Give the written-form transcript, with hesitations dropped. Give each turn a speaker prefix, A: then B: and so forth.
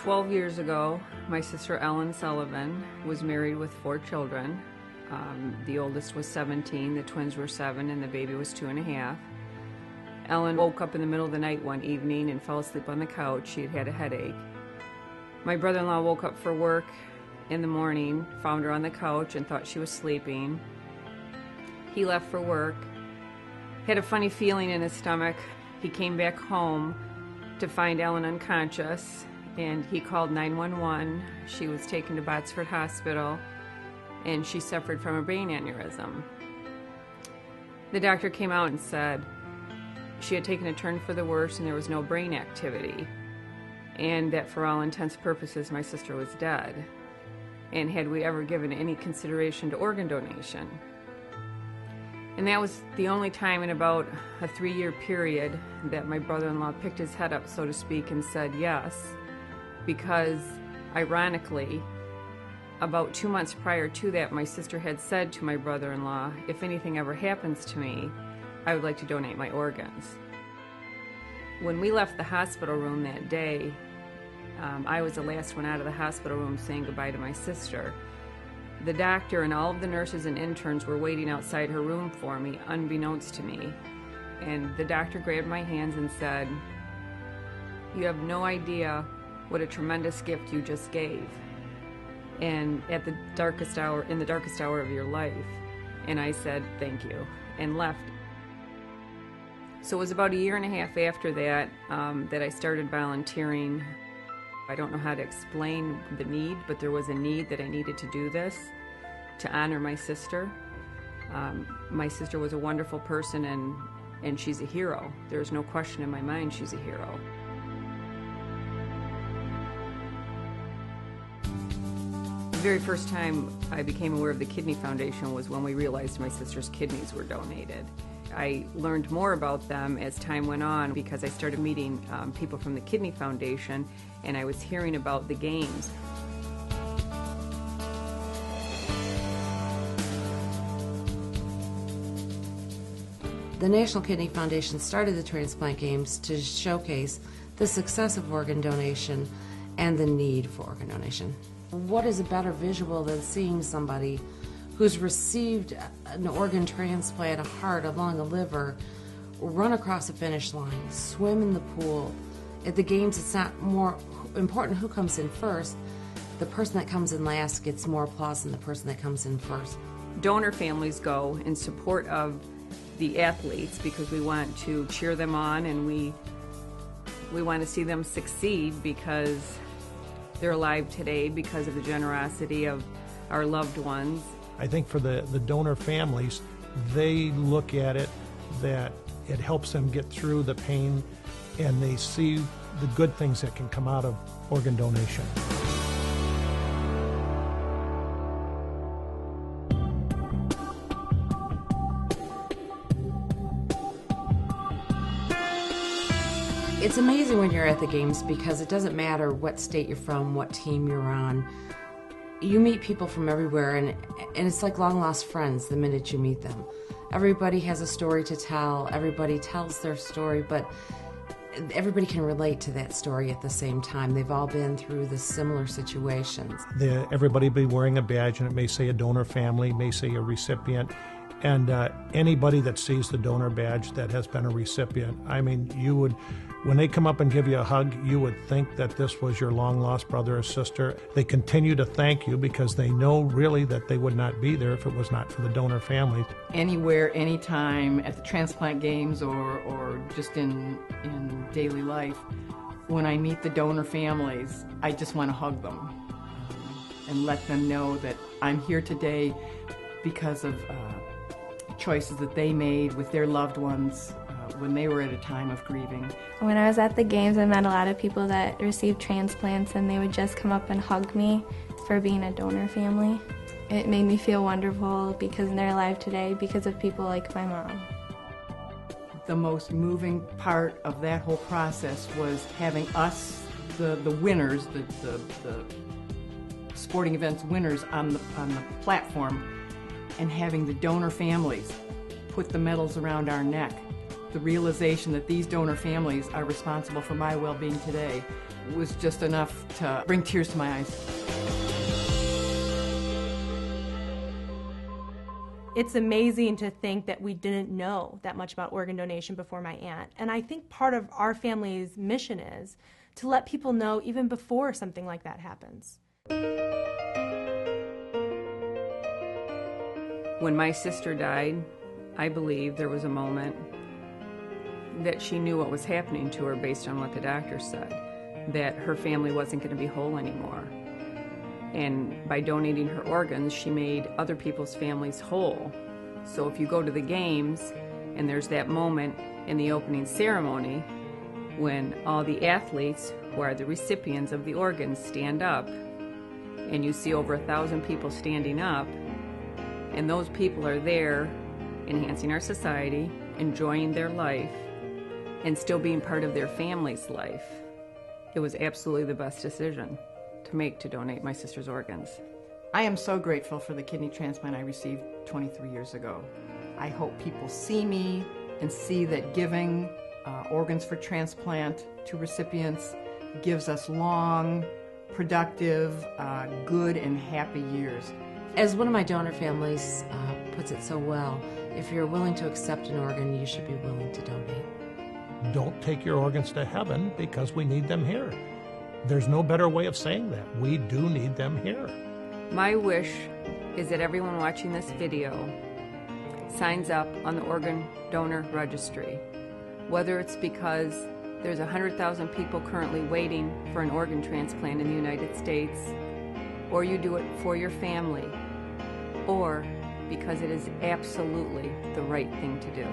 A: 12 years ago, my sister Ellen Sullivan was married with 4 children. The oldest was 17, the twins were 7, and the baby was 2.5. Ellen woke up in the middle of the night one evening and fell asleep on the couch. She had had a headache. My brother-in-law woke up for work in the morning, found her on the couch, and thought she was sleeping. He left for work, had a funny feeling in his stomach. He came back home to find Ellen unconscious, and he called 911. She was taken to Botsford Hospital, and she suffered from a brain aneurysm. The doctor came out and said she had taken a turn for the worse and there was no brain activity, and that for all intents and purposes my sister was dead. And had we ever given any consideration to organ donation? And that was the only time in about a 3-year period that my brother-in-law picked his head up, so to speak, and said yes, because ironically, about 2 months prior to that, my sister had said to my brother-in-law, if anything ever happens to me, I would like to donate my organs. When we left the hospital room that day, I was the last one out of the hospital room saying goodbye to my sister. The doctor and all of the nurses and interns were waiting outside her room for me, unbeknownst to me. And the doctor grabbed my hands and said, "You have no idea what a tremendous gift you just gave. And at the darkest hour, in the darkest hour of your life." And I said, "Thank you," and left. So it was about 1.5 years after that that I started volunteering. I don't know how to explain the need, but there was a need that I needed to do this to honor my sister. My sister was a wonderful person, and she's a hero. There's no question in my mind she's a hero. The very first time I became aware of the Kidney Foundation was when we realized my sister's kidneys were donated. I learned more about them as time went on because I started meeting people from the Kidney Foundation, and I was hearing about the games.
B: The National Kidney Foundation started the Transplant Games to showcase the success of organ donation and the need for organ donation. What is a better visual than seeing somebody who's received an organ transplant, a heart, a lung, a liver, run across the finish line, swim in the pool? At the games, it's not more important who comes in first. The person that comes in last gets more applause than the person that comes in first.
A: Donor families go in support of the athletes because we want to cheer them on, and we want to see them succeed because they're alive today because of the generosity of our loved ones.
C: I think for the donor families, they look at it that it helps them get through the pain, and they see the good things that can come out of organ donation.
B: It's amazing when you're at the games because it doesn't matter what state you're from, what team you're on. You meet people from everywhere, and it's like long-lost friends the minute you meet them. Everybody has a story to tell, everybody tells their story, but everybody can relate to that story at the same time. They've all been through the similar situations.
C: Everybody will be wearing a badge, and it may say a donor family, may say a recipient, and anybody that sees the donor badge that has been a recipient, I mean, you would, when they come up and give you a hug, you would think that this was your long-lost brother or sister. They continue to thank you because they know really that they would not be there if it was not for the donor family.
D: Anywhere, anytime, at the transplant games or just in daily life, when I meet the donor families, I just want to hug them and let them know that I'm here today because of choices that they made with their loved ones when they were at a time of grieving.
E: When I was at the games, I met a lot of people that received transplants, and they would just come up and hug me for being a donor family. It made me feel wonderful because they're alive today because of people like my mom.
D: The most moving part of that whole process was having us, the winners, the sporting events winners on the platform, and having the donor families put the medals around our neck the realization that these donor families are responsible for my well-being today was just enough to bring tears to my eyes.
F: It's amazing to think that we didn't know that much about organ donation before my aunt. And I think part of our family's mission is to let people know even before something like that happens.
A: When my sister died, I believe there was a moment that she knew what was happening to her based on what the doctor said, that her family wasn't going to be whole anymore. And by donating her organs, she made other people's families whole. So if you go to the games, and there's that moment in the opening ceremony when all the athletes who are the recipients of the organs stand up, and you see over 1,000 people standing up, and those people are there enhancing our society, enjoying their life, and still being part of their family's life. It was absolutely the best decision to make, to donate my sister's organs.
D: I am so grateful for the kidney transplant I received 23 years ago. I hope people see me and see that giving organs for transplant to recipients gives us long, productive, good and happy years.
B: As one of my donor families puts it so well, if you're willing to accept an organ, you should be willing to donate.
C: Don't take your organs to heaven because we need them here. There's no better way of saying that. We do need them here.
A: My wish is that everyone watching this video signs up on the organ donor registry, whether it's because there's 100,000 people currently waiting for an organ transplant in the United States, or you do it for your family, or because it is absolutely the right thing to do.